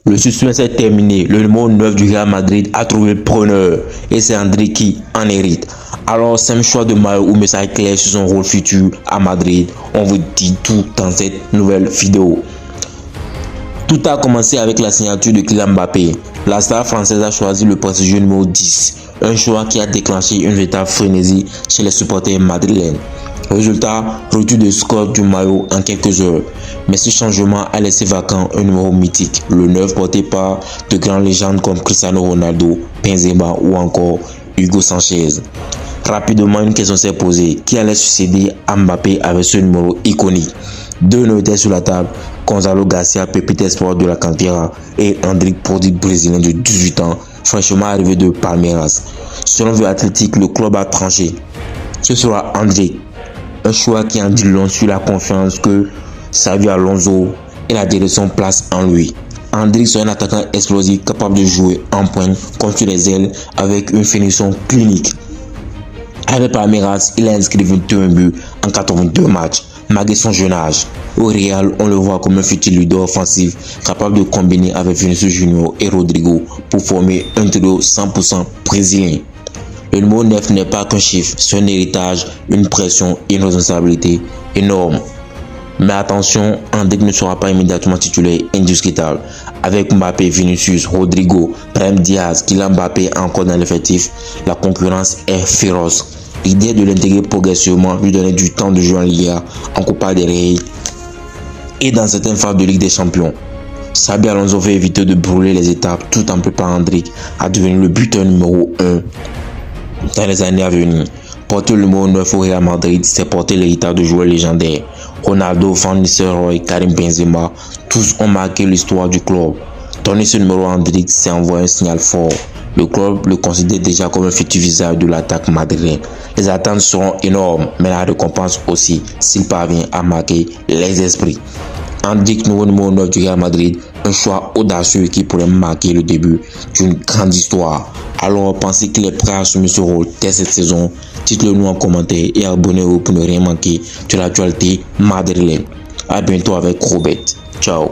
Le suspense est terminé. Le numéro 9 du Real Madrid a trouvé le preneur et c'est Endrick qui en hérite. Alors, c'est un choix de maillot ou message clair sur son rôle futur à Madrid. On vous dit tout dans cette nouvelle vidéo. Tout a commencé avec la signature de Kylian Mbappé. La star française a choisi le prestigieux numéro 10, un choix qui a déclenché une véritable frénésie chez les supporters madrilènes. Résultat, retour de score du maillot en quelques heures. Mais ce changement a laissé vacant un numéro mythique, le 9 porté par de grandes légendes comme Cristiano Ronaldo, Benzema ou encore Hugo Sanchez. Rapidement, une question s'est posée. Qui allait succéder à Mbappé avec ce numéro iconique? Deux noms étaient sur la table. Gonzalo Garcia, pépite espoir de la Cantera, et Endrick, prodigue brésilien de 18 ans, fraîchement arrivé de Palmeiras. Selon The Athletic, le club a tranché. Ce sera Endrick. Un choix qui en dit long sur la confiance que Xabi Alonso et la direction placent en lui. Endrick sera un attaquant explosif capable de jouer en pointe contre les ailes avec une finition clinique. Avec Palmeiras, il a inscrit 21 buts en 82 matchs, malgré son jeune âge. Au Real, on le voit comme un futur leader offensif capable de combiner avec Vinicius Junior et Rodrigo pour former un trio 100% brésilien. Le numéro 9 n'est pas qu'un chiffre, c'est un héritage, une pression et une responsabilité énorme. Mais attention, Endrick ne sera pas immédiatement titulaire indiscutable. Avec Mbappé, Vinicius, Rodrigo, Brahim Diaz, Kylian Mbappé encore dans l'effectif, la concurrence est féroce. L'idée est de l'intégrer progressivement, lui donner du temps de jouer en Liga, en Copa del Rey et dans certaines phases de Ligue des Champions. Xabi Alonso veut éviter de brûler les étapes tout en préparant Endrick à devenir le buteur numéro 1 dans les années à venir. Porter le numéro 9 au Real Madrid, c'est porter l'héritage de joueurs légendaires. Ronaldo, Van Nistelrooy, Karim Benzema, tous ont marqué l'histoire du club. Donner ce numéro à Endrick, c'est envoyer un signal fort. Le club le considère déjà comme un futur visage de l'attaque madrilène. Les attentes seront énormes, mais la récompense aussi, s'il parvient à marquer les esprits. Endrick, nouveau numéro 9 du Real Madrid, un choix audacieux qui pourrait marquer le début d'une grande histoire. Alors, pensez qu'il est prêt à assumer ce rôle dès cette saison? Dites-le nous en commentaire et abonnez-vous pour ne rien manquer de l'actualité madrilène. A bientôt avec Robert. Ciao.